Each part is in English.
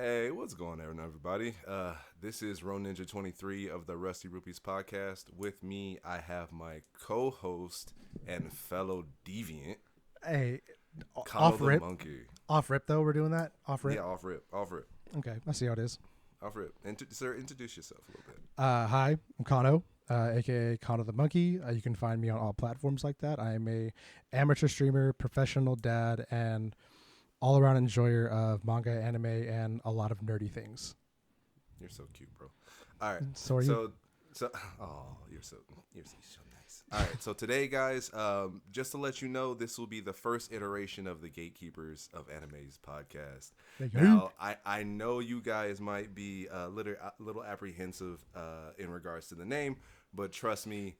Hey, what's going on, everybody? This is Ro Ninja 23 of the Rusty Rupees podcast. With me, I have my co-host and fellow deviant, Hey, Kano off the rip, Monkey. off rip though. We're doing that off rip. Yeah, off rip, Okay, I see how it is. off rip. Sir, introduce yourself a little bit. Hi, I'm Kano, aka Kano the Monkey. You can find me on all platforms like that. I am a amateur streamer, professional dad, and all around enjoyer of manga, anime, and a lot of nerdy things. You're so cute, bro. All right, So are you? so, oh, you're so nice. All right, so today, guys, just to let you know, this will be the first iteration of the Gatekeepers of Anime's podcast. Now, I know you guys might be a little apprehensive in regards to the name, but trust me,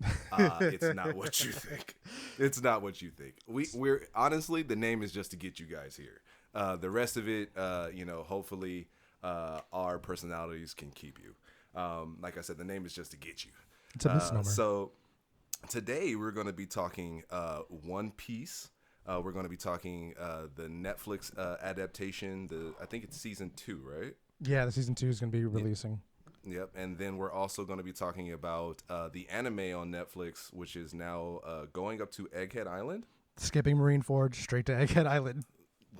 it's not what you think. It's not what you think. We're honestly, the name is just to get you guys here. The rest of it, hopefully, our personalities can keep you. Like I said, the name is just to get you. It's a misnomer. So today we're going to be talking One Piece. We're going to be talking the Netflix adaptation. I think it's season 2, right? Yeah, the season 2 is going to be releasing. Yep. And then we're also going to be talking about the anime on Netflix, which is now going up to Egghead Island. Skipping Marineford straight to Egghead Island.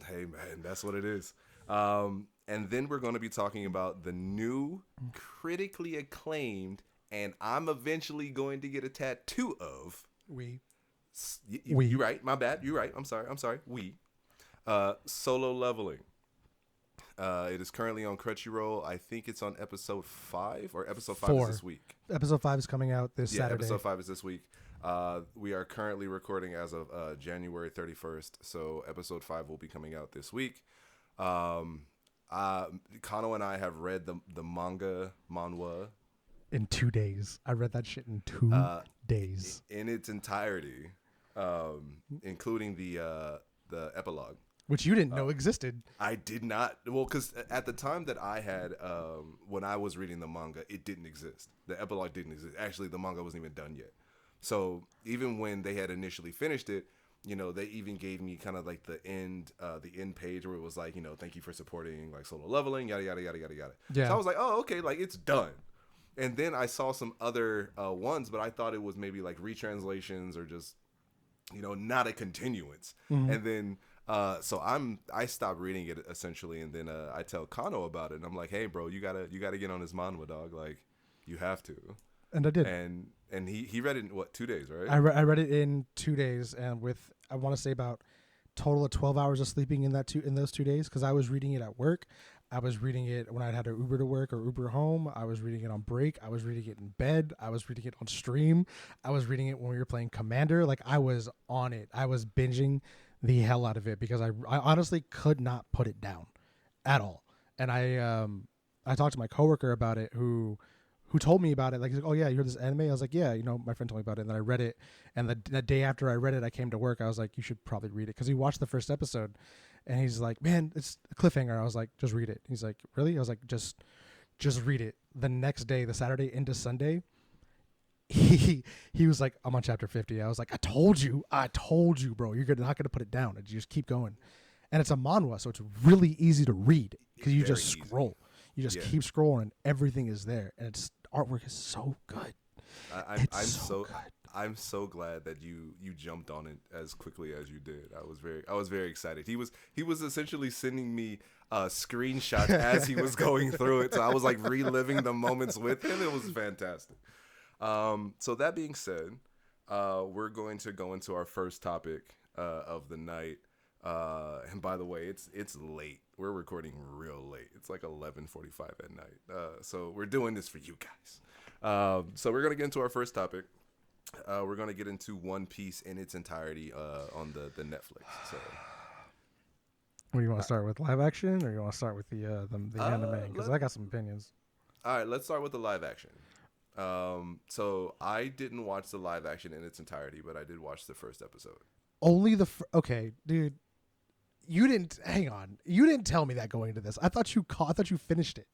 Hey, man, that's what it is. And then we're going to be talking about the new, critically acclaimed, and I'm eventually going to get a tattoo of. We. You're right. My bad. You're right. I'm sorry. Solo Leveling. It is currently on Crunchyroll. I think it's on episode 5, or episode 5 is this week. Episode 5 is coming out this Saturday. Episode 5 is this week. We are currently recording as of January 31st, so episode 5 will be coming out this week. Kano and I have read the manhwa in 2 days. I read that shit in 2 days. In its entirety, including the epilogue. Which you didn't know existed. I did not. Well, because at the time that I had, when I was reading the manga, it didn't exist. The epilogue didn't exist. Actually, the manga wasn't even done yet. So even when they had initially finished it, they even gave me kind of like the end page where it was like, thank you for supporting like Solo Leveling, yada, yada, yada, yada, yada. Yeah. So I was like, oh, okay, like it's done. And then I saw some other ones, but I thought it was maybe like retranslations or just, not a continuance. Mm-hmm. And then, so I stopped reading it essentially. And then I tell Kano about it. And I'm like, hey, bro, you gotta get on this manhwa, dog. Like, you have to. And I did. And he read it in, 2 days, right? I read it in 2 days, and with, I want to say, about total of 12 hours of sleeping in those 2 days, because I was reading it at work. I was reading it when I had to Uber to work or Uber home. I was reading it on break. I was reading it in bed. I was reading it on stream. I was reading it when we were playing Commander. Like, I was on it. I was binging the hell out of it because I honestly could not put it down at all. And I talked to my coworker about it who told me about it. Like, he's like, oh, yeah, you heard this anime? I was like, yeah, my friend told me about it. And then I read it. And the day after I read it, I came to work. I was like, you should probably read it. Because he watched the first episode. And he's like, man, it's a cliffhanger. I was like, just read it. He's like, really? I was like, just read it. The next day, the Saturday into Sunday, he was like, I'm on chapter 50. I was like, I told you, bro. You're not going to put it down. You just keep going. And it's a manhwa, so it's really easy to read. Because you just scroll. You just keep scrolling, and everything is there. And its artwork is so good. I'm so glad that you jumped on it as quickly as you did. I was very excited. He was essentially sending me screenshots as he was going through it. So I was like reliving the moments with him. It was fantastic. So that being said, we're going to go into our first topic of the night. And by the way, it's late. We're recording real late. It's like 11:45 at night. So we're doing this for you guys. So we're gonna get into our first topic. We're gonna get into One Piece in its entirety on the Netflix. So, what do you want to start with, live action, or you want to start with the anime? Because I got some opinions. All right, let's start with the live action. So I didn't watch the live action in its entirety, but I did watch the first episode. Only okay, dude. You didn't hang on. You didn't tell me that going into this. I thought you finished it.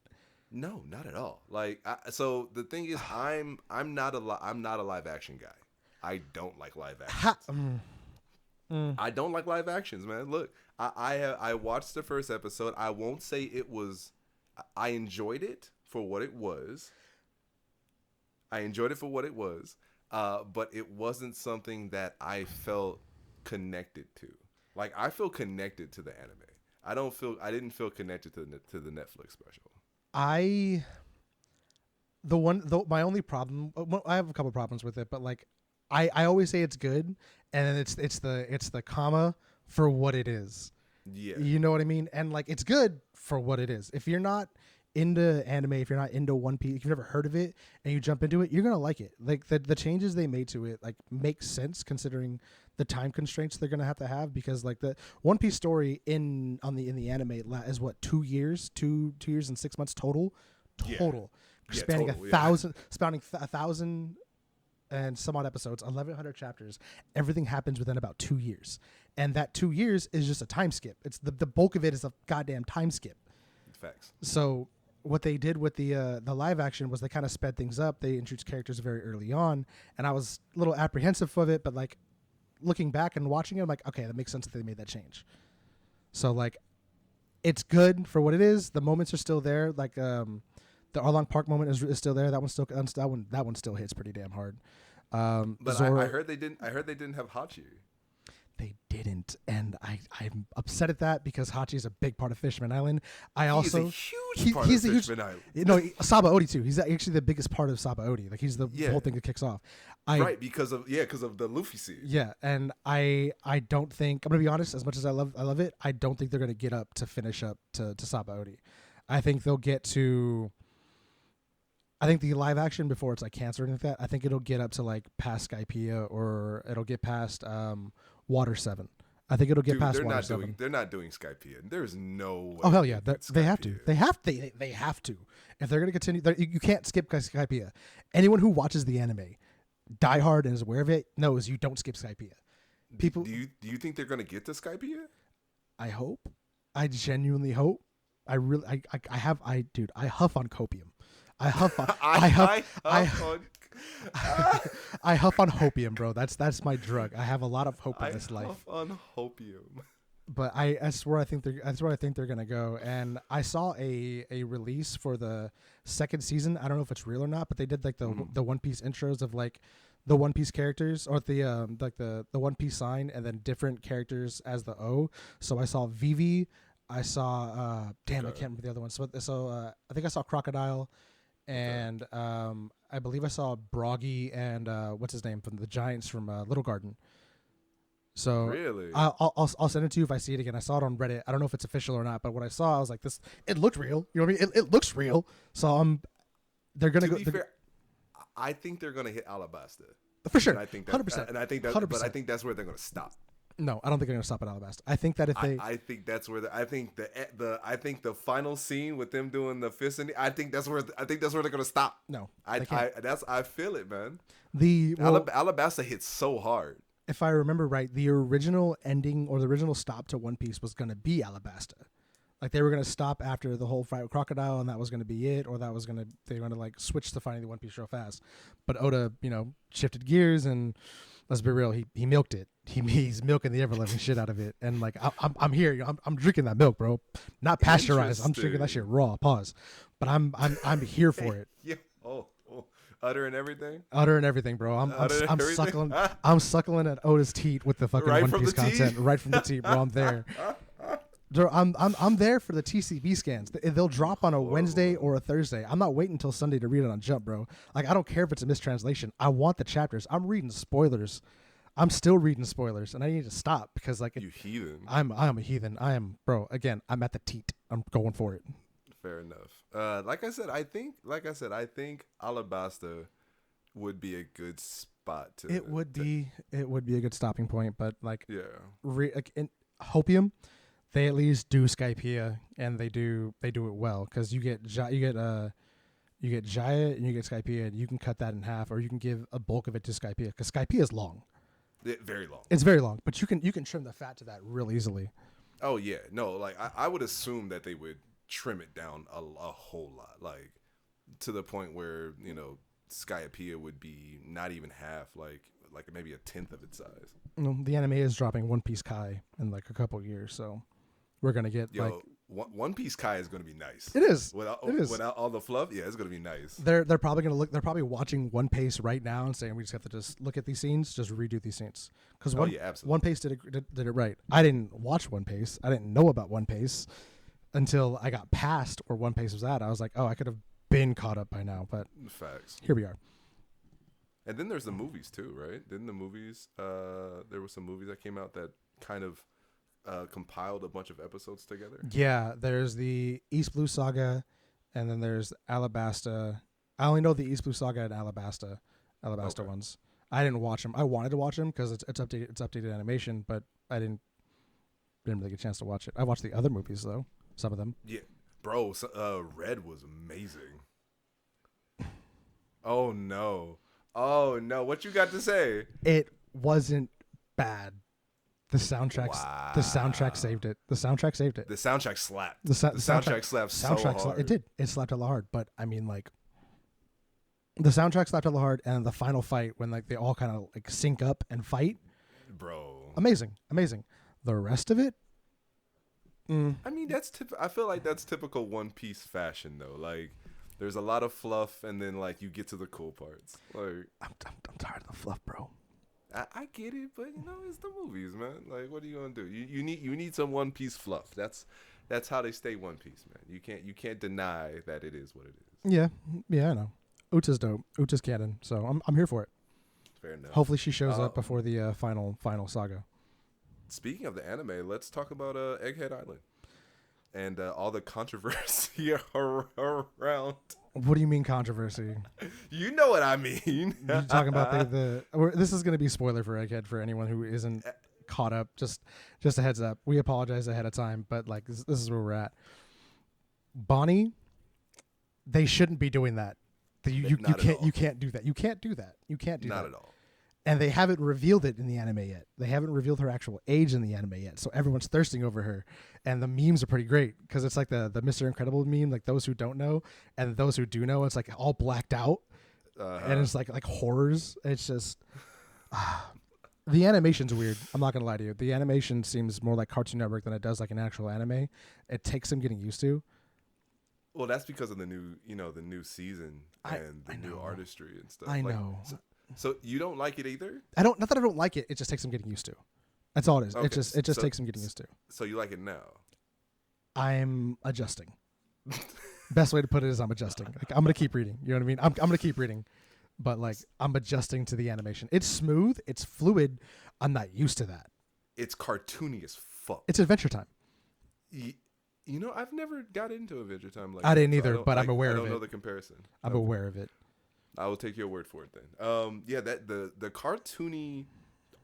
No, not at all. Like, so the thing is, I'm not a live action guy. I don't like live actions. I don't like live actions, man. Look, I watched the first episode. I won't say it was I enjoyed it for what it was. I enjoyed it for what it was, but it wasn't something that I felt connected to. Like I feel connected to the anime. I didn't feel connected to the Netflix special. I my only problem. I have a couple problems with it, but like I always say it's good, and then it's the comma for what it is. Yeah. You know what I mean? And like it's good for what it is. If you're not into anime, if you're not into One Piece, if you've never heard of it and you jump into it, you're gonna like it. Like the changes they made to it like make sense considering the time constraints they're gonna have to have, because like the One Piece story in the anime is what 2 years, 2 years and 6 months total, spanning total, spanning a thousand and some odd episodes, 1,100 chapters. Everything happens within about 2 years, and that 2 years is just a time skip. It's the bulk of it is a goddamn time skip. Facts. So what they did with the live action was they kind of sped things up. They introduced characters very early on, and I was a little apprehensive of it, but like looking back and watching it, I'm like, okay, that makes sense that they made that change. So like, it's good for what it is. The moments are still there. Like the Arlong Park moment is still there. That one still hits pretty damn hard. But I heard they didn't. I heard they didn't have Hachi. They didn't, and I'm upset at that because Hachi is a big part of Fishman Island. He's a huge part of Fishman Island. No, Saba Odi too. He's actually the biggest part of Saba Odi. Like he's the whole thing that kicks off. Right, because of the Luffy scene. Yeah, and I don't think, I'm gonna be honest. As much as I love it, I don't think they're gonna get up to finish up to Saba Odi. I think they'll get to. I think the live action before it's like cancer and like that. I think it'll get up to like past Skypiea, or it'll get past Water 7. I think it'll get past Water 7. They're not doing Skypiea. There's no way. Oh hell yeah, they have to. They have to. If they're gonna continue, you can't skip Skypiea. Anyone who watches the anime, diehard and is aware of it, knows you don't skip Skypiea. People, do you think they're gonna get to Skypiea? I hope. I genuinely hope. I huff on copium. I huff on I huff on hopium, bro. That's my drug. I have a lot of hope in this life. Huff on hopium. But that's where I think they're gonna go. And I saw a release for the second season. I don't know if it's real or not, but they did like the One Piece intros of like the One Piece characters, or the like the One Piece sign, and then different characters as the O. So I saw Vivi. I saw I can't remember the other one. So I think I saw Crocodile. And I believe I saw Broggy and what's his name from the Giants from Little Garden. So really, I'll send it to you if I see it again. I saw it on Reddit. I don't know if it's official or not, but what I saw, I was like, this. It looked real. You know what I mean? It looks real. So they're gonna go. Fair, I think they're gonna hit Alabasta for sure. And I think 100%. And I think that, 100%. But I think that's where they're gonna stop. No, I don't think they're gonna stop at Alabasta. I think that if they, I think that's where I think the final scene with them doing the fist, and I think that's where they're gonna stop. No, I feel it, man. Alabasta hits so hard. If I remember right, the original ending or the original stop to One Piece was gonna be Alabasta. Like they were gonna stop after the whole fight with Crocodile, and that was gonna be it, or they were gonna like switch to finding the One Piece real fast. But Oda, shifted gears, and let's be real, he milked it. He's milking the ever living shit out of it, and like I'm here, I'm drinking that milk, bro. Not pasteurized. I'm drinking that shit raw. Pause. But I'm here for it. Yeah. Oh. Utter and everything, bro. I'm suckling at Oda's teat with the fucking One Piece content right from the teat, bro. I'm there. I'm there for the TCB scans. They'll drop on a Wednesday or a Thursday. I'm not waiting until Sunday to read it on Jump, bro. Like I don't care if it's a mistranslation. I want the chapters. I'm reading spoilers. I'm still reading spoilers, and I need to stop because like you heathen. I'm a heathen. I am, bro. Again, I'm at the teat. I'm going for it. Fair enough. Like I said, I think Alabasta would be a good spot to. It would be a good stopping point, but like in Hopium, they at least do Skypiea, and they do it well because you get Jaya and you get Skypiea, and you can cut that in half, or you can give a bulk of it to Skypiea because Skypiea is long. Very long. It's very long, but you can trim the fat to that real easily. Oh yeah, no, like I would assume that they would trim it down a whole lot, like to the point where Skypiea would be not even half, like maybe a tenth of its size. The anime is dropping One Piece Kai in like a couple years, so we're gonna get One Piece Kai is going to be nice. It is. Without all the fluff. Yeah, it's going to be nice. They're probably going to look. They're probably watching One Piece right now and saying we just have to just look at these scenes, just redo these scenes. Because One Piece did it right. I didn't watch One Piece. I didn't know about One Piece until I got past where One Piece was at. I was like, oh, I could have been caught up by now. But facts. Here we are. And then there's the movies too, right? Didn't the movies? There were some movies that came out that kind of compiled a bunch of episodes together. Yeah, there's the East Blue Saga, and then there's Alabasta. I only know the East Blue Saga and Alabasta ones. I didn't watch them. I wanted to watch them because it's updated. It's updated animation, but I didn't really get a chance to watch it. I watched the other movies though. Some of them. Yeah, bro. Red was amazing. Oh no! What you got to say? It wasn't bad. The soundtrack saved it. The soundtrack saved it. The soundtrack slapped. The soundtrack slapped so hard. It did. It slapped hella hard. But I mean, like, the soundtrack slapped hella hard, and the final fight when like they all kind of like sync up and fight, bro. Amazing. The rest of it. I mean, I feel like that's typical One Piece fashion, though. Like, there's a lot of fluff, and then like you get to the cool parts. Like, I'm tired of the fluff, bro. I get it, but it's the movies, man. Like, what are you gonna do? You need some One Piece fluff. That's how they stay One Piece, man. You can't deny that it is what it is. Yeah, I know. Uta's dope. Uta's canon, so I'm here for it. Fair enough. Hopefully she shows up before the final saga. Speaking of the anime, let's talk about Egghead Island and all the controversy around. What do you mean controversy? You know what I mean. You're talking about this is going to be spoiler for Egghead for anyone who isn't caught up. Just a heads up. We apologize ahead of time, but like this is where we're at. Bonnie, they shouldn't be doing that. You can't do that. You can't do that. Not at all. And they haven't revealed it in the anime yet. They haven't revealed her actual age in the anime yet. So everyone's thirsting over her. And the memes are pretty great because it's like the Mr. Incredible meme, like those who don't know and those who do know, it's like all blacked out. And it's like horrors. It's just the animation's weird. I'm not going to lie to you. The animation seems more like Cartoon Network than it does like an actual anime. It takes some getting used to. Well, that's because of the new season and the new artistry and stuff. I know. So you don't like it either? Not that I don't like it. It just takes some getting used to. That's all it is. Okay. It just takes some getting used to. So you like it now? I'm adjusting. Best way to put it is I'm adjusting. Like, I'm gonna keep reading. You know what I mean? I'm gonna keep reading, but like I'm adjusting to the animation. It's smooth. It's fluid. I'm not used to that. It's cartoony as fuck. It's Adventure Time. I've never got into Adventure Time like I didn't that, either, but I'm aware of it. I don't know the comparison. I'm aware of it. I will take your word for it then. That the cartoony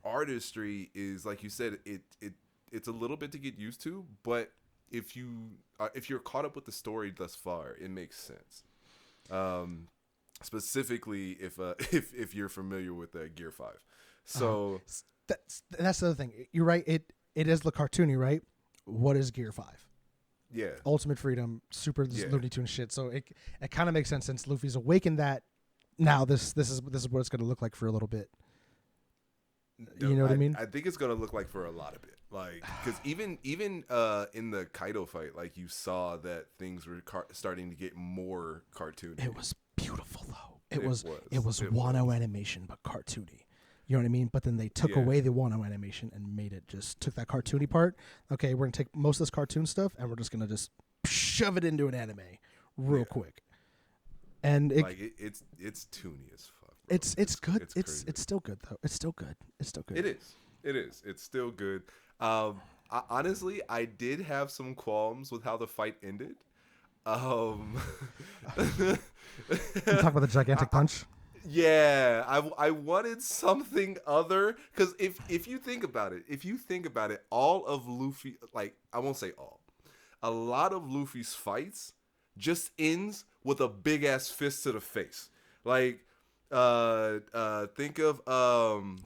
artistry is, like you said, it's a little bit to get used to, but if you're caught up with the story thus far, it makes sense. Specifically if you're familiar with Gear 5. So that's the other thing. You're right. It is the cartoony, right? What is Gear 5? Yeah. Ultimate Freedom, super Looney Tunes shit. So it kind of makes sense since Luffy's awakened that. Now this is what it's going to look like for a little bit. You know what I mean? I think it's going to look like for a lot of it. Like, because even in the Kaido fight, like you saw that things were starting to get more cartoony. It was beautiful though. It was Wano animation but cartoony. You know what I mean? But then they took away the Wano animation and made it took that cartoony part. Okay, we're gonna take most of this cartoon stuff and we're just gonna shove it into an anime real quick. And it's toony as fuck. Bro. It's good. It's still good though. It's still good. It is. It's still good. Honestly, I did have some qualms with how the fight ended. You talk about the gigantic punch. Yeah, I wanted something other, because if you think about it, all of Luffy, like, I won't say all, a lot of Luffy's fights just ends with a big ass fist to the face. Like, think of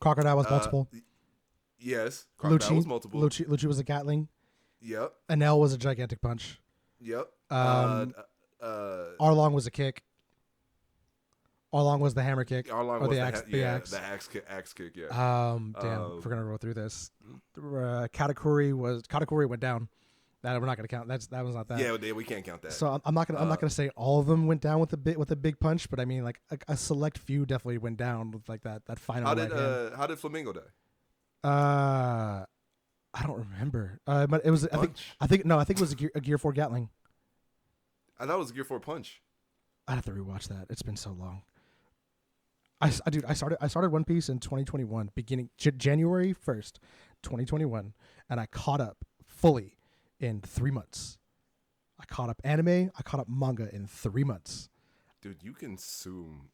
Crocodile was multiple. Yes, Crocodile was multiple. Lucci was a Gatling. Yep. Anel was a gigantic punch. Yep. Arlong was a kick. Arlong was the hammer kick. Arlong or was the axe. The axe kick. Yeah. Damn. If we're gonna roll through this, Katakuri went down. That we're not gonna count. That was not that. Yeah, we can't count that. So I'm not gonna say all of them went down with a big punch, but I mean like a select few definitely went down with like that final. How did Flamingo die? I don't remember. But it was I think it was a Gear 4 Gatling. I thought it was a Gear 4 punch. I'd have to rewatch that. It's been so long. I started One Piece in 2021, beginning January 1st, 2021, and I caught up fully in 3 months. I caught up anime. I caught up manga in 3 months. Dude, you consume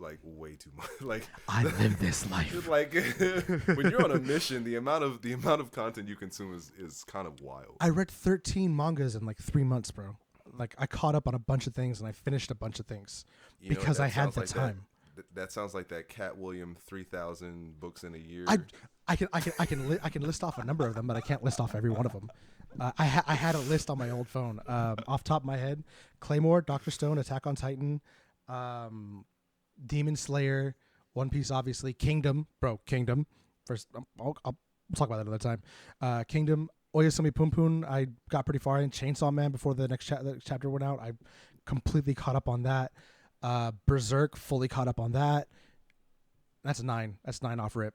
like way too much. Like I live this life. Like when you're on a mission, the amount of content you consume is kind of wild. I read 13 mangas in like 3 months, bro. Like I caught up on a bunch of things and I finished a bunch of things because I had the time. That sounds like that Cat William 3,000 books in a year. I can list off a number of them, but I can't list off every one of them. I had a list on my old phone. Off top of my head, Claymore, Dr. Stone, Attack on Titan, Demon Slayer, One Piece, obviously, Kingdom. First, we'll talk about that another time. Kingdom, Oyasumi Punpun. I got pretty far in Chainsaw Man before the next chapter went out. I completely caught up on that. Berserk, fully caught up on that. That's 9. That's 9 off rip.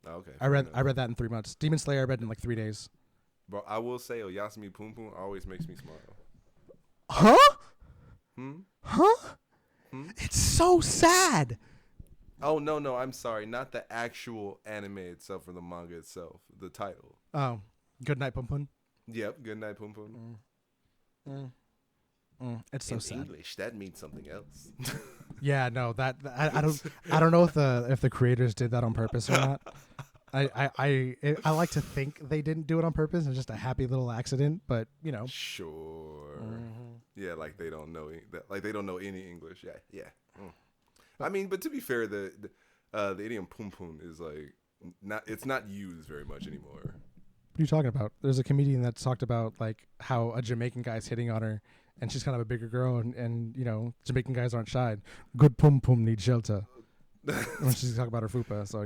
Okay. I read that in 3 months. Demon Slayer I read in like 3 days. Bro, I will say Oyasumi Punpun always makes me smile. Huh? Hmm? It's so sad. Oh, no, I'm sorry. Not the actual anime itself or the manga itself. The title. Oh, Good Night Punpun. Yep, Good Night Punpun. It's so in sad. English, that means something else. Yeah, no, I don't know if the creators did that on purpose or not. I like to think they didn't do it on purpose. It's just a happy little accident, but you know. Sure. Yeah, like they don't know they don't know any English. Yeah. I mean, but to be fair, the idiom pum pum is like it's not used very much anymore. What are you talking about? There's a comedian that talked about like how a Jamaican guy's hitting on her, and she's kind of a bigger girl, and you know Jamaican guys aren't shy. Good pum pum need shelter. When she's talking about her fupa, so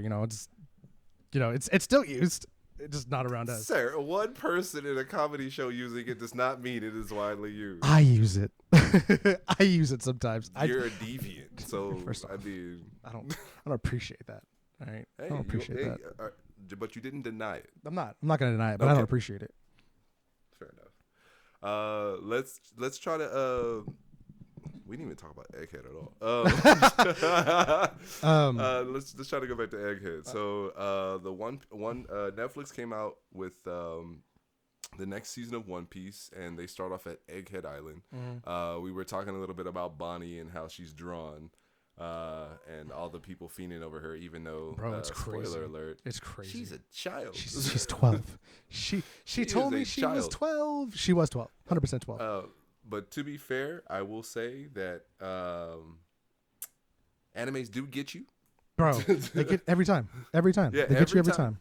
it's still used. It's just not around us. Sir, one person in a comedy show using it does not mean it is widely used. I use it. I use it sometimes. You're a deviant, so First off, I don't appreciate that. All right, Hey, I don't appreciate that. But you didn't deny it. I'm not gonna deny it, but Okay. I don't appreciate it. Fair enough. Let's try to. We didn't even talk about Egghead at all. Let's try to go back to Egghead. So the one Netflix came out with the next season of One Piece, and they start off at Egghead Island. We were talking a little bit about Bonnie and how she's drawn, and all the people fiending over her, even though it's crazy. Spoiler alert, It's crazy. she's a child. She's 12. She told me she was 12. She was 12. 100% 12. But to be fair, I will say that animes do get you. Bro, they get every time. Every time. Yeah, they get you every time.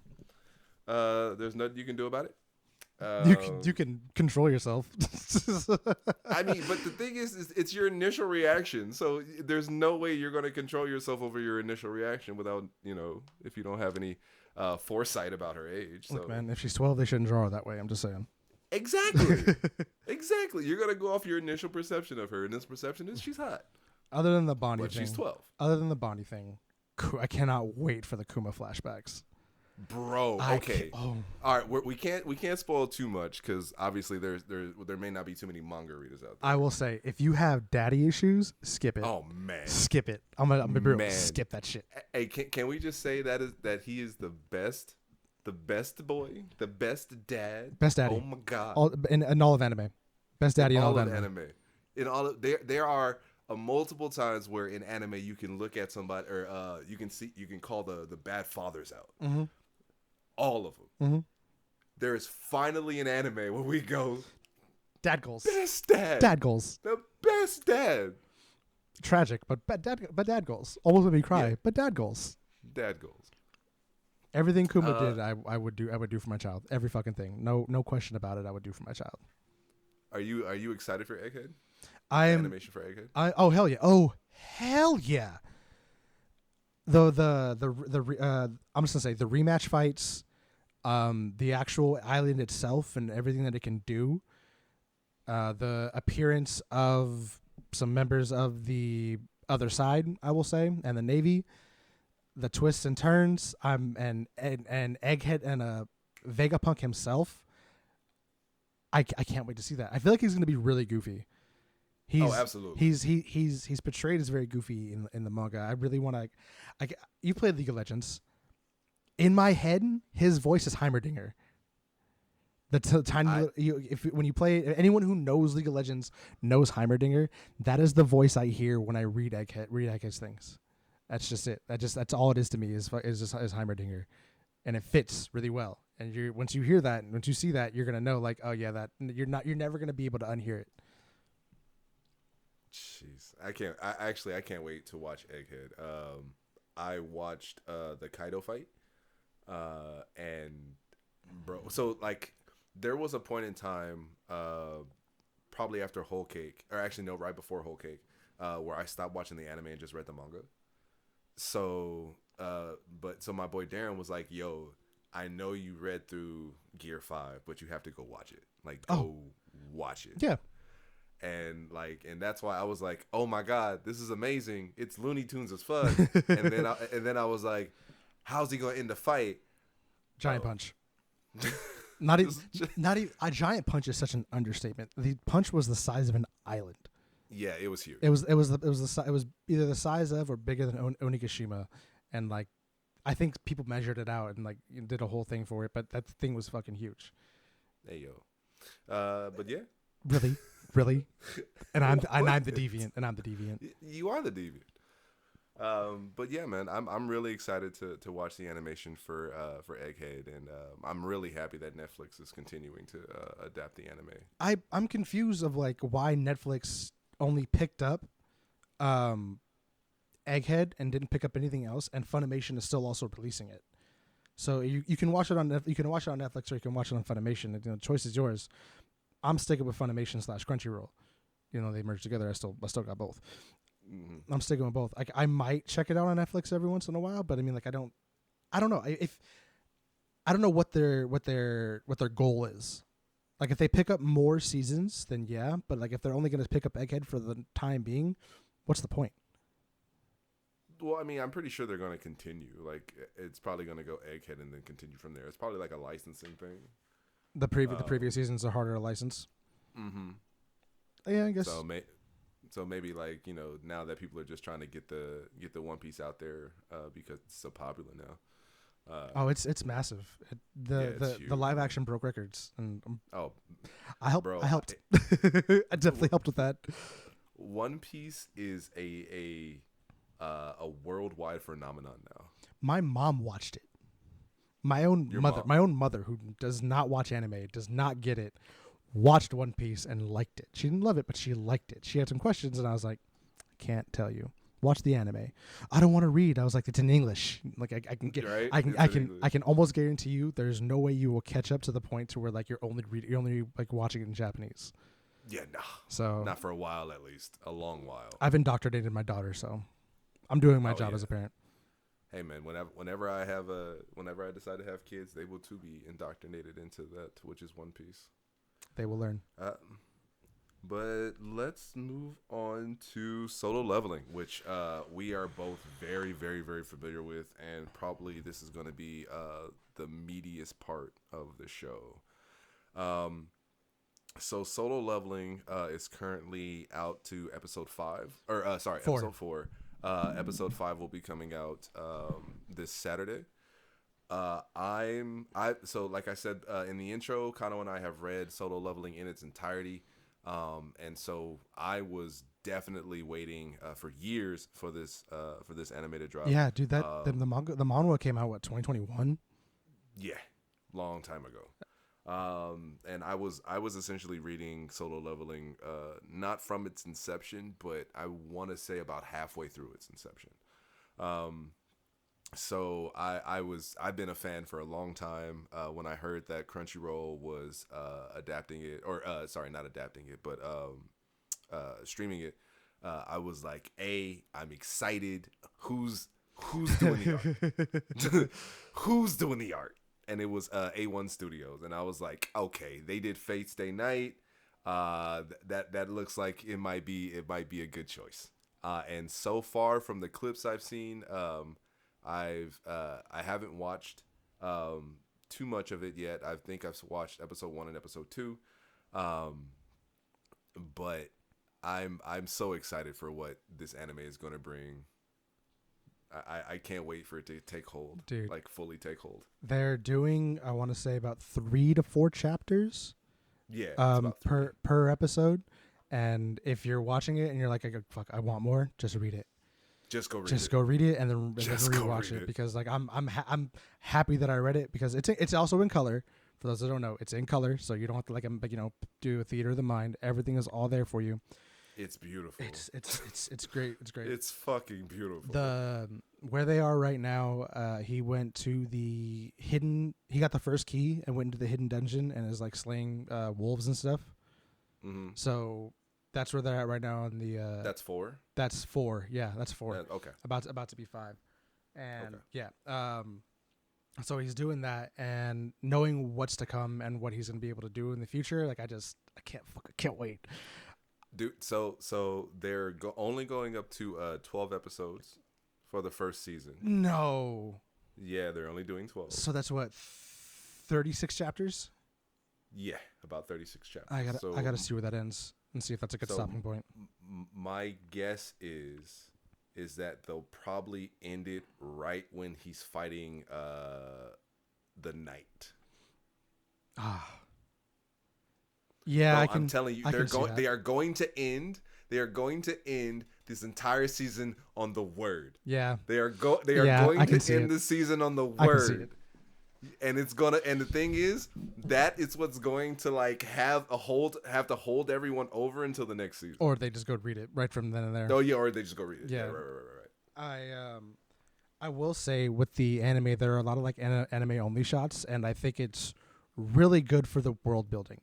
There's nothing you can do about it. You can control yourself. I mean, but the thing is it's your initial reaction. So there's no way you're going to control yourself over your initial reaction without, if you don't have any foresight about her age. So. Look, man, if she's 12, they shouldn't draw her that way. I'm just saying. Exactly. You're gonna go off your initial perception of her, and this perception is she's hot. Other than the Bonnie but thing, she's 12. Other than the Bonnie thing, I cannot wait for the Kuma flashbacks. Bro, okay. All right, we can't spoil too much because obviously there may not be too many manga readers out there. I will say, if you have daddy issues, skip it. Oh man, skip it. I'm gonna be real. Skip that shit. Hey, can we just say that he is the best? The best boy, the best dad, best daddy. Oh my god! In all of anime, best daddy in all of anime. In all of there are multiple times where in anime you can look at somebody or you can call the bad fathers out. Mm-hmm. All of them. Mm-hmm. There is finally an anime where we go. Dad goals. Best dad. Dad goals. The best dad. Tragic, but dad goals. Almost made me cry, yeah. But dad goals. Dad goals. Everything Kuma did, I would do for my child. Every fucking thing. No question about it. I would do for my child. Are you excited for Egghead? I am. Animation for Egghead. Oh hell yeah! Oh hell yeah! I'm just gonna say the rematch fights. The actual island itself and everything that it can do. The appearance of some members of the other side, I will say, and the Navy, the twists and turns. And Egghead and Vegapunk himself. I can't wait to see that. I feel like he's going to be really goofy. Absolutely. He's portrayed as very goofy in the manga. I really want to. You played League of Legends. In my head, his voice is Heimerdinger. When you play, anyone who knows League of Legends knows Heimerdinger. That is the voice I hear when I read Egghead's things. That's just it. That's all it is to me is Heimerdinger, and it fits really well. And once you hear that, once you see that, you're gonna know like, oh yeah, that you're never gonna be able to unhear it. Jeez, I can't wait to watch Egghead. I watched the Kaido fight, and bro, so like there was a point in time, probably after Whole Cake, or actually no, right before Whole Cake, where I stopped watching the anime and just read the manga. So, so my boy Darren was like, "Yo, I know you read through Gear 5, but you have to go watch it. Like, go watch it." Yeah. And that's why I was like, "Oh my god, this is amazing! It's Looney Tunes as fuck." and then I was like, "How's he gonna end the fight?" Giant punch. Not even a giant punch is such an understatement. The punch was the size of an island. Yeah, it was huge. It was either the size of or bigger than Onigashima, and like I think people measured it out and like did a whole thing for it, but that thing was fucking huge. Hey yo, but yeah, really, and I'm the deviant, You are the deviant. But yeah, man, I'm really excited to watch the animation for Egghead, and I'm really happy that Netflix is continuing to adapt the anime. I'm confused of like why Netflix only picked up Egghead and didn't pick up anything else, and Funimation is still also releasing it. So you can watch it on Netflix or you can watch it on Funimation. The choice is yours. I'm sticking with Funimation / Crunchyroll. They merged together. I still got both. Mm-hmm. I'm sticking with both. I might check it out on Netflix every once in a while, but I mean, like I don't know I don't know what their goal is. Like if they pick up more seasons, then yeah. But like if they're only going to pick up Egghead for the time being, what's the point? Well, I mean, I'm pretty sure they're going to continue. Like it's probably going to go Egghead and then continue from there. It's probably like a licensing thing. The previous seasons are harder to license. Mm-hmm. Yeah, I guess. So maybe like now that people are just trying to get the One Piece out there because it's so popular now. It's massive. The live action broke records, and I helped. Bro, I helped. I definitely helped with that. One Piece is a worldwide phenomenon now. My mom watched it. My own mother, who does not watch anime, does not get it, watched One Piece and liked it. She didn't love it, but she liked it. She had some questions, and I was like, I can't tell you. Watch the anime. I don't want to read. I was like, it's in English. Like I can get, right? I can almost guarantee you, there's no way you will catch up to the point to where like you're only like watching it in Japanese. Yeah, no. So not for a while, at least a long while. I've indoctrinated my daughter, so I'm doing my job as a parent. Hey man, whenever I decide to have kids, they will too be indoctrinated into that, which is One Piece. They will learn. But let's move on to Solo Leveling, which we are both very, very, very familiar with, and probably this is going to be the meatiest part of the show. So Solo Leveling is currently out to episode 5, or episode 4. Episode 5 will be coming out this Saturday. So like I said in the intro, Kano and I have read Solo Leveling in its entirety, and so I was definitely waiting for years for this animated drop. Yeah, dude, the manhwa came out 2021. Yeah, long time ago. And I was essentially reading Solo Leveling not from its inception, but I want to say about halfway through its inception. So I've been a fan for a long time. When I heard that Crunchyroll was adapting it, or not adapting it, but streaming it, I was like, I'm excited. Who's doing the art? Who's doing the art? and it was A1 Studios, and I was like, okay, they did Fate Stay Night. That looks like it might be a good choice. And so far from the clips I've seen, I haven't watched too much of it yet. I think I've watched episode 1 and episode 2, but I'm so excited for what this anime is going to bring. I can't wait for it to take hold, dude. Like fully take hold. They're doing, I want to say, about 3 to 4 chapters. Yeah, per episode. And if you're watching it and you're like, fuck, I want more, just read it. Just go read it and then rewatch it, because like I'm happy that I read it, because it's also in color. For those that don't know, it's in color, so you don't have to do a theater of the mind. Everything is all there for you. It's beautiful. It's great. It's great. It's fucking beautiful. Where they are right now, he went to the hidden. He got the first key and went into the hidden dungeon and is like slaying wolves and stuff. Mm-hmm. So that's where they're at right now. In the that's 4. That's 4. Yeah, that's 4. Okay. About to be 5, and so he's doing that and knowing what's to come and what he's gonna be able to do in the future. Like I can't wait. Dude, so they're only going up to 12 episodes for the first season. No. Yeah, they're only doing 12. So that's what, 36 chapters? Yeah, about 36 chapters. I gotta see where that ends and see if that's a good stopping point. My guess is that they'll probably end it right when he's fighting the knight. Yeah, I'm telling you, they are going to end this entire season on the word. Yeah. They are going to end the season on the word. And the thing is, that is what's going to like have to hold everyone over until the next season. Or they just go read it right from then and there. Oh yeah, or they just go read it. Yeah, right. I will say with the anime, there are a lot of like anime only shots, and I think it's really good for the world building.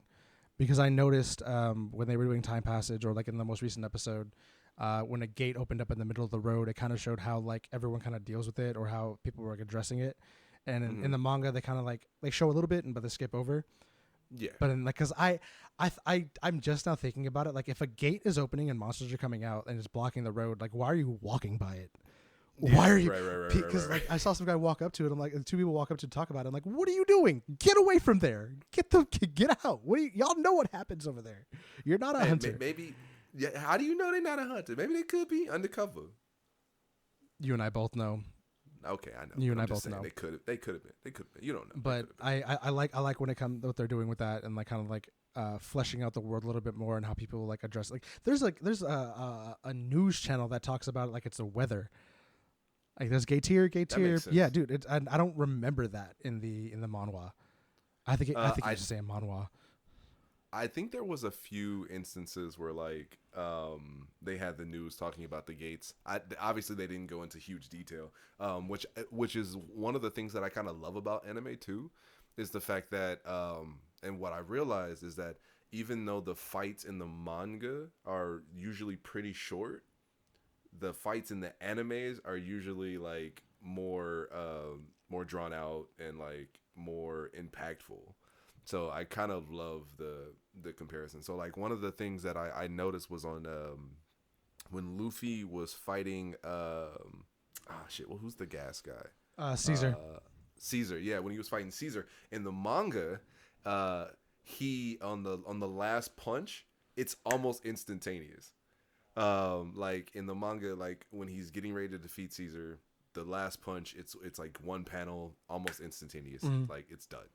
Because I noticed when they were doing time passage, or like in the most recent episode, when a gate opened up in the middle of the road, it kind of showed how like everyone kind of deals with it, or how people were like addressing it. And in the manga, they kind of like they show a little bit, but they skip over. Yeah. But in like, cause I'm just now thinking about it. Like, if a gate is opening and monsters are coming out and it's blocking the road, like, why are you walking by it? Yeah, why are you? Right. Because like I saw some guy walk up to it. I'm like, and 2 people walk up to talk about it. I'm like, what are you doing? Get away from there. Get out. Y'all know what happens over there. You're not a hunter. Maybe. Yeah. How do you know they're not a hunter? Maybe they could be undercover. You and I both know. Okay, I know. You and I both know. They could have been. You don't know. But I like when it comes what they're doing with that, and like kind of like fleshing out the world a little bit more, and how people like address there's a news channel that talks about it like it's the weather. Like there's Gatekeepers. Yeah, dude. I don't remember that in the manhwa. I think I should say in manhwa. I think there was a few instances where like they had the news talking about the gates. Obviously they didn't go into huge detail, which is one of the things that I kind of love about anime too, is the fact that and what I realized is that even though the fights in the manga are usually pretty short, the fights in the animes are usually like more drawn out and like more impactful. So I kind of love the comparison. So like one of the things that I noticed was on when Luffy was fighting who's the gas guy? Caesar. Caesar, yeah, when he was fighting Caesar in the manga, he on the last punch, it's almost instantaneous. Like in the manga, like when he's getting ready to defeat Caesar, the last punch, it's like one panel, almost instantaneous. Like it's done.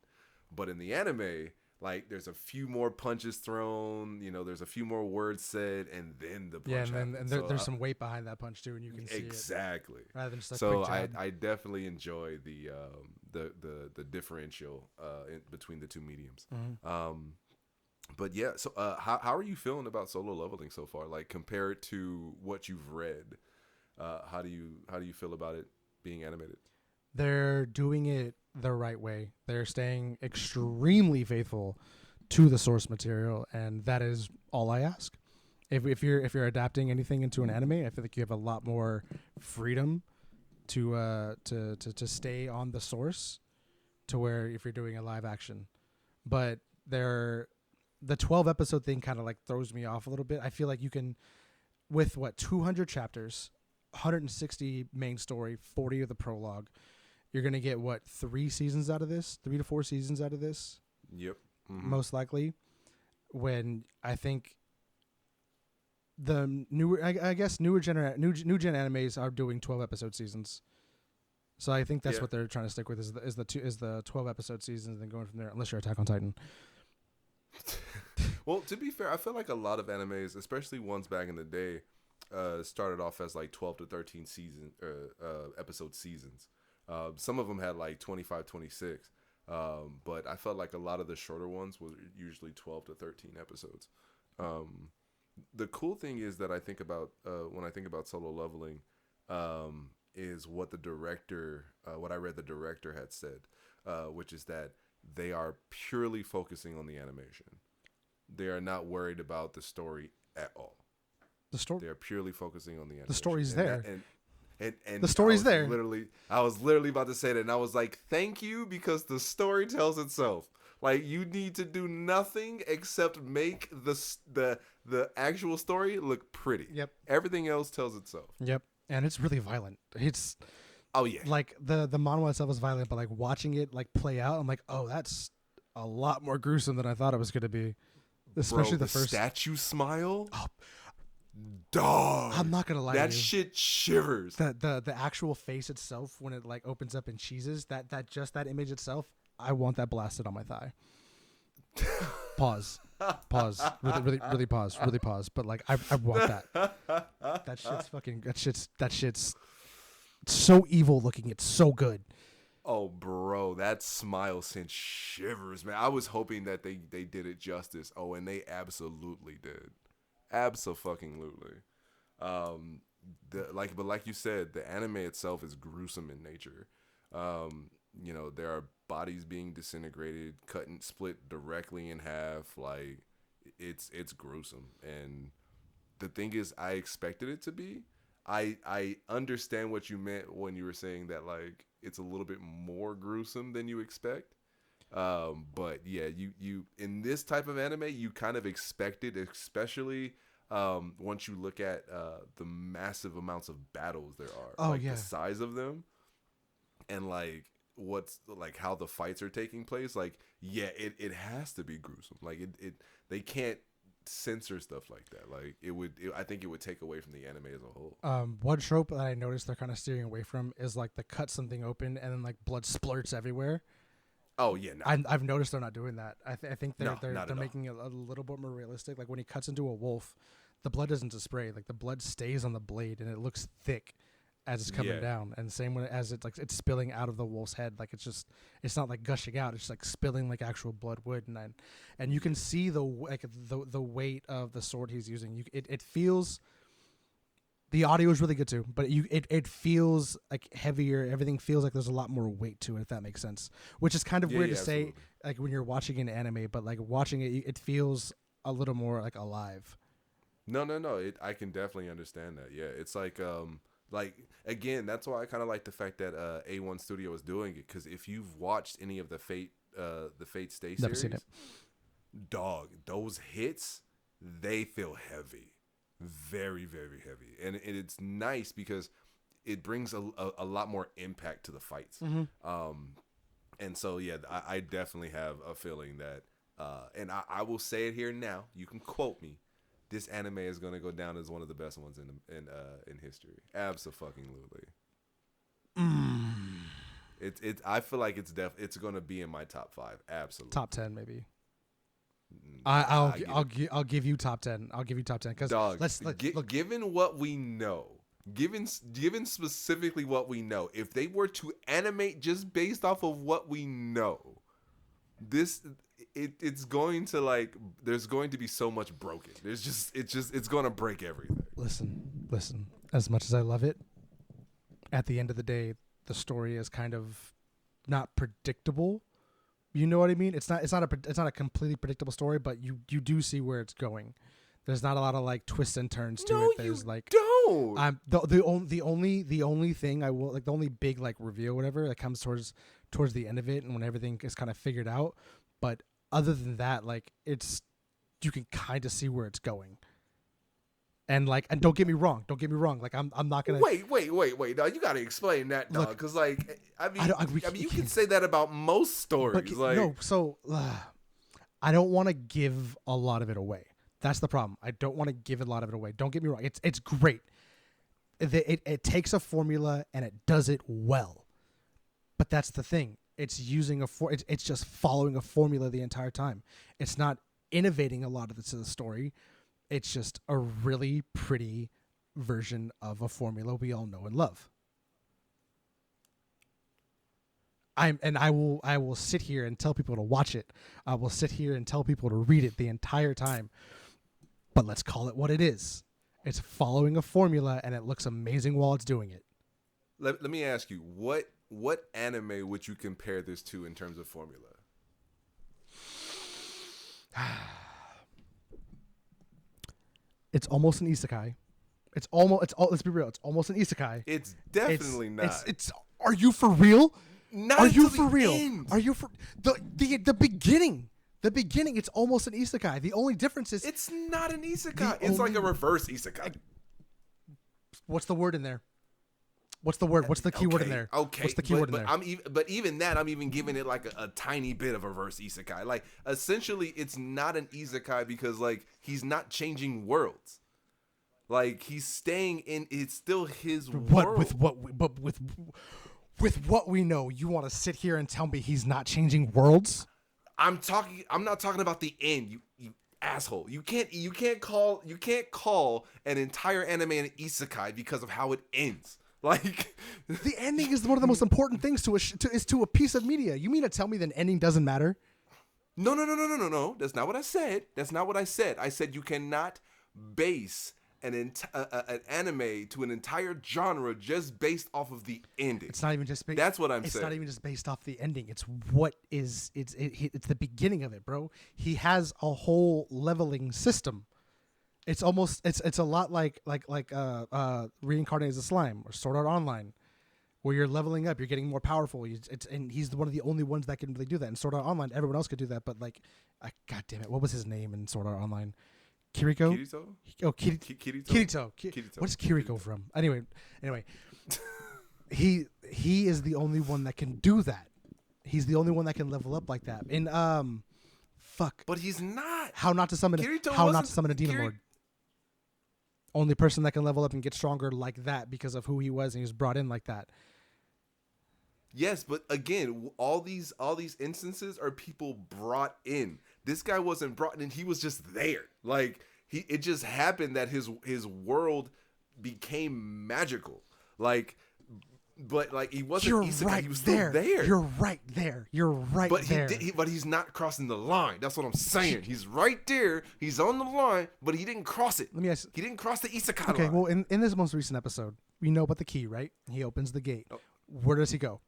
But in the anime, like there's a few more punches thrown, there's a few more words said, and then the punch happens. And there's some weight behind that punch too, and you can see exactly. It. Rather than just so I definitely enjoy the differential between the two mediums. But yeah, so how are you feeling about Solo Leveling so far? Like compared to what you've read, how do you feel about it being animated? They're doing it the right way. They're staying extremely faithful to the source material, and that is all I ask. If you're adapting anything into an anime, I feel like you have a lot more freedom to stay on the source, to where if you're doing a live action, but the 12 episode thing kind of like throws me off a little bit. I feel like you can, with 200 chapters, 160 main story, 40 of the prologue, you're going to get 3 seasons out of this, 3 to 4 seasons out of this. Yep. Mm-hmm. Most likely, when I think the newer, I guess new gen animes are doing 12 episode seasons. So I think that's what they're trying to stick with is the 12 episode seasons and then going from there, unless you're Attack on Titan. Well, to be fair, I feel like a lot of animes, especially ones back in the day, started off as like 12 to 13 episode seasons. Some of them had like 25, 26. But I felt like a lot of the shorter ones were usually 12 to 13 episodes. The cool thing is that I think about when I think about Solo Leveling is what the director, what I read the director had said, which is that they are purely focusing on the animation. They are not worried about the story at all. The story. They are purely focusing on the animation. The story's there. And the story's there. I was literally about to say that, and I was like, "Thank you," because the story tells itself. Like, you need to do nothing except make the actual story look pretty. Yep. Everything else tells itself. Yep. And it's really violent. It's yeah. Like the manhwa itself is violent, but like watching it like play out, I'm like, oh, that's a lot more gruesome than I thought it was gonna be. Especially the first statue smile. Oh. Dog, I'm not gonna lie. That shit shivers. The actual face itself, when it like opens up and cheeses, that image itself, I want that blasted on my thigh. Pause. Really pause. But like, I want that. That shit's so evil looking. It's so good. Oh, bro, that smile sent shivers, man. I was hoping that they did it justice. Oh, and they absolutely did. Abso-fucking-lutely. But like you said, the anime itself is gruesome in nature. There are bodies being disintegrated, cut and split directly in half. Like, it's gruesome. And the thing is, I expected it to be. I understand what you meant when you were saying that, like, it's a little bit more gruesome than you expect. But yeah, you in this type of anime, you kind of expect it, especially once you look at the massive amounts of battles there are. Oh, like, yeah. the size of them, and like what's like how the fights are taking place. Like, yeah, it has to be gruesome. Like, it they can't censor stuff like that. Like, I think it would take away from the anime as a whole. One trope that I noticed they're kind of steering away from is like the cut something open and then like blood splurts everywhere. Oh yeah, no. I've noticed they're not doing that. I think they're making it a little bit more realistic. Like when he cuts into a wolf, the blood doesn't just spray. Like the blood stays on the blade and it looks thick as it's coming down. And same when as it's spilling out of the wolf's head. Like it's not like gushing out. It's just like spilling like actual blood would. And you can see the weight of the sword he's using. It feels. The audio is really good too, but it feels like heavier. Everything feels like there's a lot more weight to it, if that makes sense. Which is kind of weird to say, like when you're watching an anime, but like watching it, it feels a little more like alive. No. I can definitely understand that. Yeah, it's like again, that's why I kind of like the fact that A1 Studio is doing it, because if you've watched any of the Fate Stay series, never seen it. Dog, those hits, they feel heavy. Very, very heavy, and it's nice because it brings a lot more impact to the fights. Mm-hmm. And so yeah, I definitely have a feeling that, and I will say it here now. You can quote me. This anime is going to go down as one of the best ones in history. Absolutely. It. I feel like it's going to be in my top 5. Absolutely. Top 10 maybe. I'll give you top 10. I'll give you top 10 because look. Given what we know, given specifically what we know, if they were to animate just based off of what we know, it's going to like there's going to be so much broken. It's going to break everything. Listen. As much as I love it, at the end of the day, the story is kind of not predictable. You know what I mean? It's not a completely predictable story, but you do see where it's going. There's not a lot of like twists and turns to it. There's don't. The only thing I will like the only big like reveal or whatever that comes towards towards the end of it and when everything is kind of figured out. But other than that, like you can kind of see where it's going. And like, and don't get me wrong. Like I'm not gonna wait. No, you gotta explain that, dog. Because like, I mean, you can say that about most stories. Like, no, so I don't want to give a lot of it away. That's the problem. I don't want to give a lot of it away. Don't get me wrong. It's great. It takes a formula and it does it well. But that's the thing. It's using it's just following a formula the entire time. It's not innovating a lot of the story. It's just a really pretty version of a formula we all know and love. I will sit here and tell people to watch it. I will sit here and tell people to read it the entire time. But let's call it what it is. It's following a formula and it looks amazing while it's doing it. Let me ask you, what anime would you compare this to in terms of formula? It's almost an isekai. Let's be real. It's almost an isekai. It's definitely not. It's are you for real? Not are you for real? End. Are you for the beginning? The beginning, it's almost an isekai. The only difference is it's not an isekai. It's like a reverse isekai. What's the word in there? What's the word? What's the key word in there? Okay. What's the key word in there? But even that, I'm even giving it like a tiny bit of a reverse isekai. Like essentially, it's not an isekai because like he's not changing worlds. Like he's staying in. It's still his world. With what we know, you want to sit here and tell me he's not changing worlds? I'm not talking about the end. You asshole. You can't call an entire anime an isekai because of how it ends. Like the ending is one of the most important things to a piece of media. You mean to tell me that ending doesn't matter? No. That's not what I said. I said you cannot base an anime to an entire genre just based off of the ending. It's not even just based. That's what I'm saying. It's not even just based off the ending. It's it's the beginning of it, bro. He has a whole leveling system. It's almost it's a lot like Reincarnated as a Slime or Sword Art Online, where you're leveling up, you're getting more powerful. And he's one of the only ones that can really do that. In Sword Art Online, everyone else could do that, but like, God damn it, what was his name in Sword Art Online? Kiriko? Kirito? Oh, Kirito. What's Kiriko from? Anyway, he is the only one that can do that. He's the only one that can level up like that. In But he's not. How not to summon a demon lord. Only person that can level up and get stronger like that because of who he was and he was brought in like that. Yes, but again, all these instances are people brought in. This guy wasn't brought in; he was just there. Like it just happened that his world became magical. Like, but like he wasn't isekai; right, he was still there. You're right there. But he's not crossing the line. That's what I'm saying. He's right there. He's on the line, but he didn't cross it. Let me ask. He didn't cross the isekai line. Okay, well, in this most recent episode, we know about the key, right? He opens the gate. Oh. Where does he go?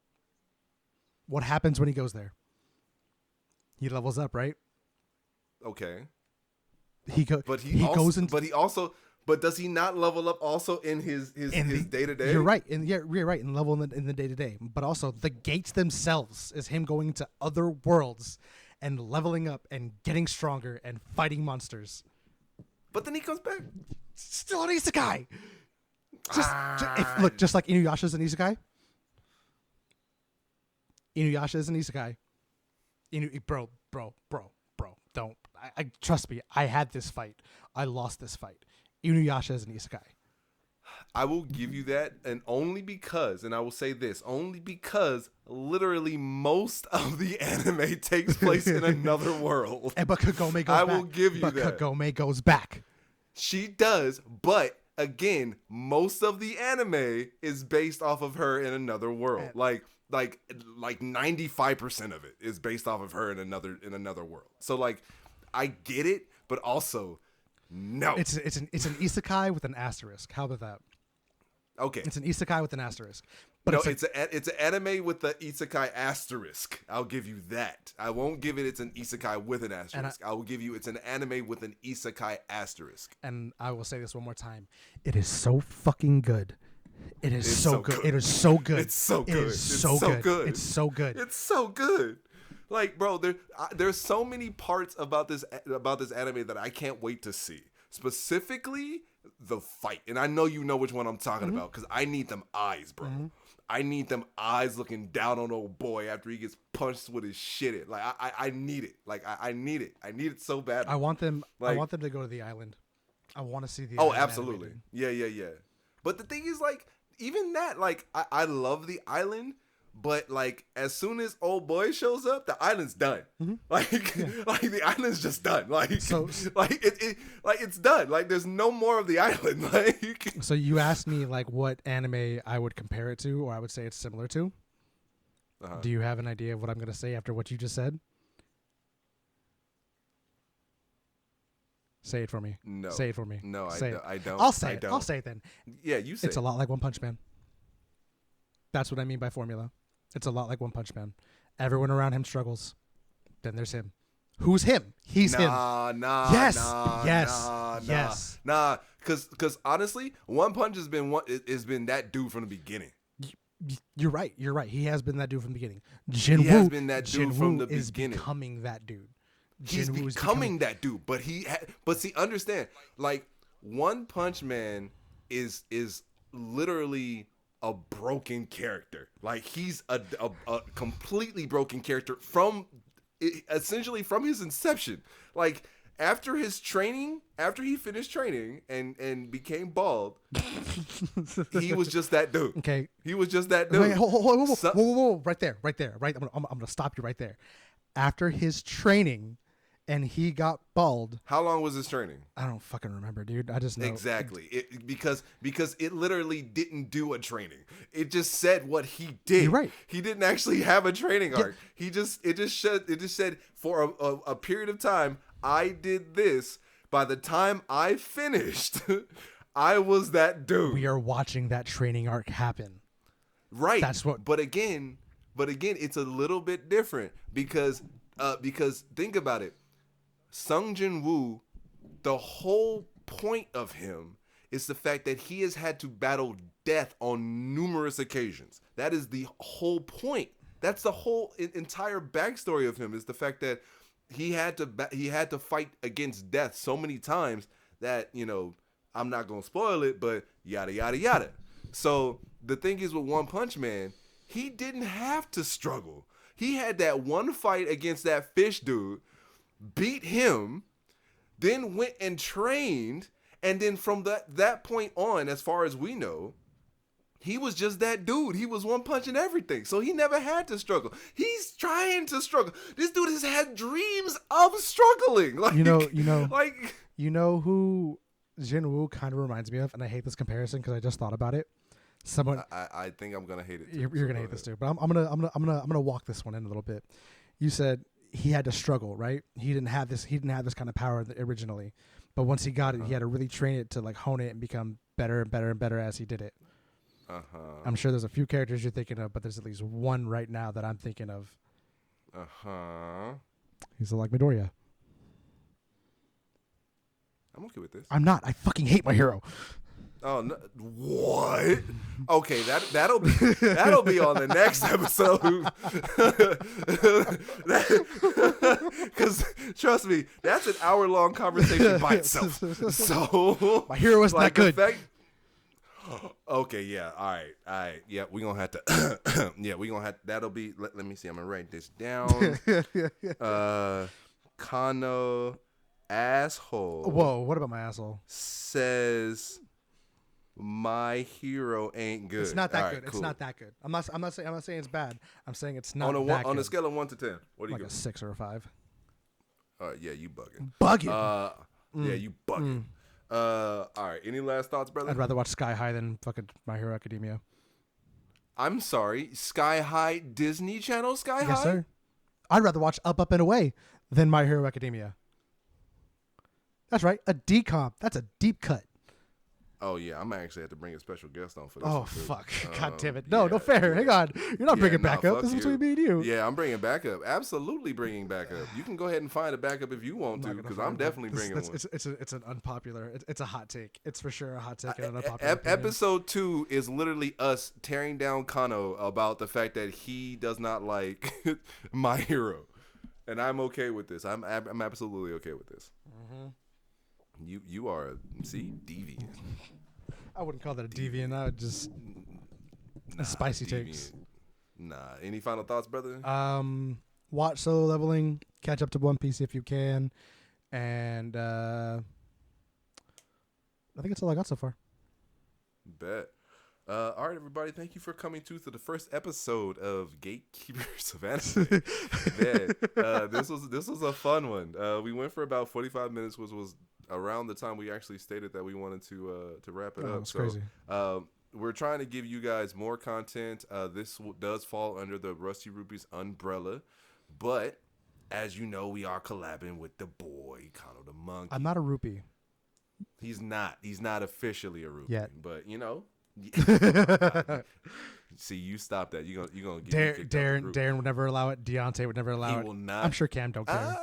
What happens when he goes there? He levels up, right? Okay. But does he not level up also in his day to day? You're right. You're right. In level in the day to day. But also the gates themselves is him going to other worlds and leveling up and getting stronger and fighting monsters. But then he comes back. Still an isekai. Just like Inuyasha's an isekai. Inuyasha is an isekai. Bro. Don't. I trust me. I had this fight. I lost this fight. Inuyasha is an isekai. I will give you that, and only because, and I will say this, only because literally most of the anime takes place in another world. But Kagome goes back. I will give you that. But Kagome goes back. She does, but again, most of the anime is based off of her in another world. Like 95% of it is based off of her in another world. So like, I get it, but also no. It's an isekai with an asterisk. How about that? Okay. It's an isekai with an asterisk. But no, it's an anime with the isekai asterisk. I'll give you that. I won't give it it's an isekai with an asterisk. I will give you it's an anime with an isekai asterisk. And I will say this one more time. It is so fucking good It is It's so so good. good. It is so good. It's so It good. is It's so so good. good. It's so good. It's so good. Like, bro, there's so many parts about this anime that I can't wait to see. Specifically, the fight, and I know you know which one I'm talking about because I need them eyes, bro. I need them eyes looking down on old boy after he gets punched with his shit in. Like I need it. Like I need it. I need it so badly. I want them. I Like- want them to go to the island. I want to see the. Oh, island absolutely. animated. Yeah. But the thing is, like, even that, like, I love the island, but like, as soon as old boy shows up, the island's done. Like, like the island's just done. Like, So- like like it's done. Like, there's no more of the island. Like, So you asked me like what anime I would compare it to, or I would say it's similar to. Do you have an idea of what I'm gonna say after what you just said? Say it for me. No. Say it for me. No, Say it. I don't. I'll say I it. don't. I'll say it then. Yeah, you say It's a lot like One Punch Man. That's what I mean by formula. It's a lot like One Punch Man. Everyone around him struggles. Then there's him. Who's him? He's him. Nah. Yes. Nah, Yes. Nah, Yes. Nah. Cause honestly, One Punch has been that dude from the beginning. You're right. You're right. He has been that dude from the beginning. He Jinwoo has been that dude Jinwoo from the is beginning. becoming that dude. He's Jinwoo is becoming that dude, but but see, understand, like One Punch Man is literally a broken character. Like he's a completely broken character essentially from his inception. Like after he finished training and became bald, he was just that dude. Okay. He was just that dude. Wait, So- whoa, right there. I'm gonna stop you right there. After his training, and he got bald. How long was his training? I don't fucking remember, dude. I just know Exactly. Because it literally didn't do a training. It just said what he did. You're right. He didn't actually have a training arc. It just said for a period of time I did this. By the time I finished, I was that dude. We are watching that training arc happen. Right. That's what. But again, it's a little bit different because think about it. Sung Jin Woo, the whole point of him is the fact that he has had to battle death on numerous occasions. That is the whole point. That's the whole entire backstory of him, is the fact that he had to fight against death so many times that, you know, I'm not gonna spoil it, but yada yada yada. So the thing is with One Punch Man, he didn't have to struggle. He had that one fight against that fish dude, beat him, then went and trained, and then from that point on, as far as we know, he was just that dude. He was one punching everything, so he never had to struggle. He's trying to struggle. This dude has had dreams of struggling. Like, You know, like, you know who Jinwoo kind of reminds me of, and I hate this comparison because I just thought about it. Someone I think I'm gonna hate it too. you're gonna hate this too, but I'm gonna walk this one in a little bit. You said he had to struggle, right? He didn't have this kind of power originally, but once he got it, he had to really train it to like hone it and become better and better and better as he did it. I'm sure there's a few characters you're thinking of, but there's at least one right now that I'm thinking of. He's like Midoriya. I'm okay with this. I'm not. I fucking hate my hero. Oh no! What? Okay, that'll be on the next episode. Because trust me, that's an hour-long conversation by itself. So My hero isn't like, that good. Okay, yeah, all right, yeah, we gonna have to, we gonna have. That'll be. Let me see. I'm gonna write this down. Kano asshole. Whoa! What about my asshole? Says my hero ain't good. It's not that All right, good. It's cool. not that good. I'm not saying it's bad. I'm saying it's not that good. On a scale of 1 to 10, what do you like a give? 6 or a 5. Yeah, you bugging. Bugging. Yeah, you bugging. All right. Any last thoughts, brother? I'd rather watch Sky High than fucking My Hero Academia. I'm sorry. Sky High Disney Channel Sky High? Yes, sir. I'd rather watch Up, Up, and Away than My Hero Academia. That's right. A decomp. That's a deep cut. Oh yeah, I'm actually have to bring a special guest on for this Oh one too. fuck! God damn it! No, no fair. Hang on. You're not bringing Nah, backup. fuck This is you. between me and you. Yeah, I'm bringing backup. Absolutely bringing backup. You can go ahead and find a backup if you I'm want not to, gonna because find I'm one. definitely bringing one. It's an unpopular. It's a hot take. It's for sure a hot take and an unpopular opinion. Episode 2 is literally us tearing down Kano about the fact that he does not like My Hero, and I'm okay with this. I'm absolutely okay with this. Mm-hmm. You are deviant. I wouldn't call that a deviant. I would just spicy deviant. takes. Nah. Any final thoughts, brother? Watch Solo Leveling. Catch up to One Piece if you can, and I think that's all I got so far. Bet. All right, everybody. Thank you for coming to the first episode of Gatekeepers of Anime. Man, this was a fun one. We went for about 45 minutes, which was around the time we actually stated that we wanted to wrap it up. That's crazy. We're trying to give you guys more content. This does fall under the Rusty Rupees umbrella, but as you know, we are collabing with the boy Kano the Monkey. I'm not a rupee. He's not officially a rupee yet, but you know. See, you stop that. You gonna get Darren would never allow it. Deontay would never allow it. Will not. I'm sure Cam don't care.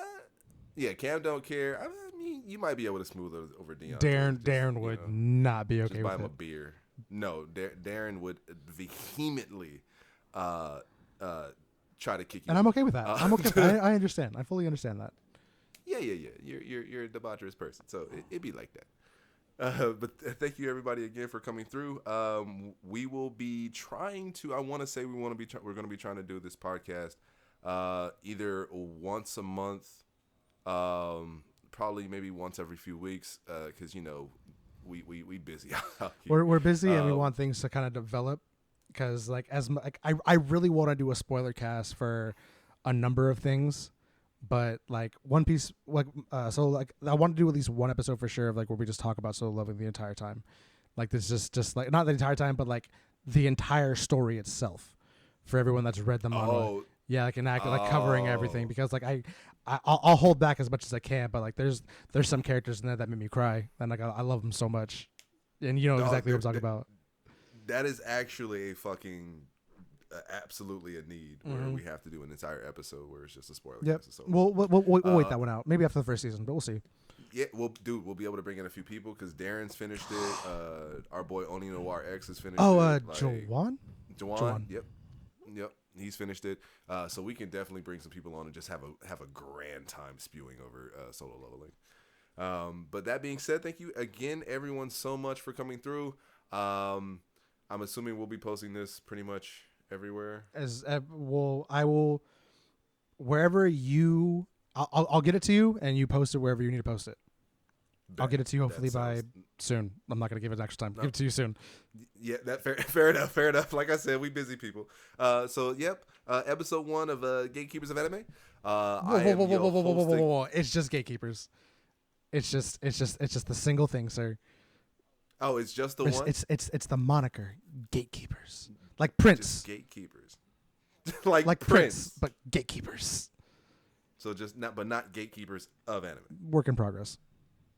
Yeah, Cam don't care. I mean, you might be able to smooth it over Deontay. Darren would not be okay just with buy him it. a beer. No, Darren would vehemently try to kick you. And I'm okay with that. I'm okay. I understand. I fully understand that. Yeah. You're a debaucherous person, so it'd be like that. But thank you everybody again for coming through. We will be trying to. I want to say we're going to be trying to do this podcast either once a month, probably maybe once every few weeks, because you know we busy. We're busy and we want things to kind of develop. Because I really want to do a spoiler cast for a number of things. But like One Piece, so like I want to do at least one episode for sure of like where we just talk about Solo Leveling the entire time. Like this is just like not the entire time, but like the entire story itself for everyone that's read the manga. Oh. Yeah, like like covering everything because like I'll hold back as much as I can, but like there's some characters in there that made me cry and like I love them so much, and you know exactly what I'm talking about. That is actually a fucking. Absolutely a need where we have to do an entire episode where it's just a spoiler. Yep. We'll wait that one out. Maybe after the first season, but we'll see. Yeah, we'll be able to bring in a few people because Darren's finished it. Our boy Oni Noir X has finished it. Jawan? Jawan. Yep. He's finished it. So we can definitely bring some people on and just have a grand time spewing over Solo Leveling. But that being said, thank you again, everyone, so much for coming through. I'm assuming we'll be posting this pretty much everywhere. I will wherever you. I'll get it to you, and you post it wherever you need to post it. I'll get it to you hopefully by soon. I'm not gonna give it extra time. No. Give it to you soon. Yeah, that fair enough. Like I said, we busy people. So yep. Episode 1 of Gatekeepers of Anime. Whoa. It's just Gatekeepers. It's just the single thing, sir. Oh, it's just the one. It's the moniker Gatekeepers. Like Prince. Just Gatekeepers. like Prince, but Gatekeepers. So just not Gatekeepers of Anime. Work in progress.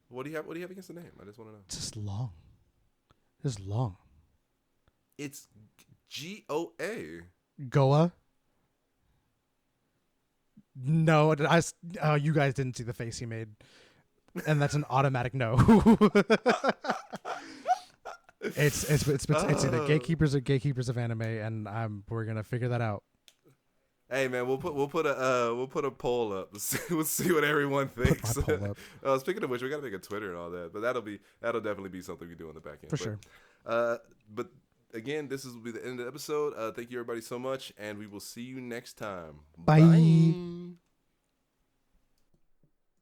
What do you have against the name? I just want to know. It's just long. It's long. It's GOA. Goa. No, you guys didn't see the face he made, and that's an automatic no. It's either Gatekeepers or Gatekeepers of Anime, and we're gonna figure that out. Hey man, we'll put a poll up. We'll see what everyone thinks. Speaking of which, we gotta make a Twitter and all that, but that'll definitely be something we do on the back end for sure. But again, this will be the end of the episode. Thank you everybody so much, and we will see you next time. Bye.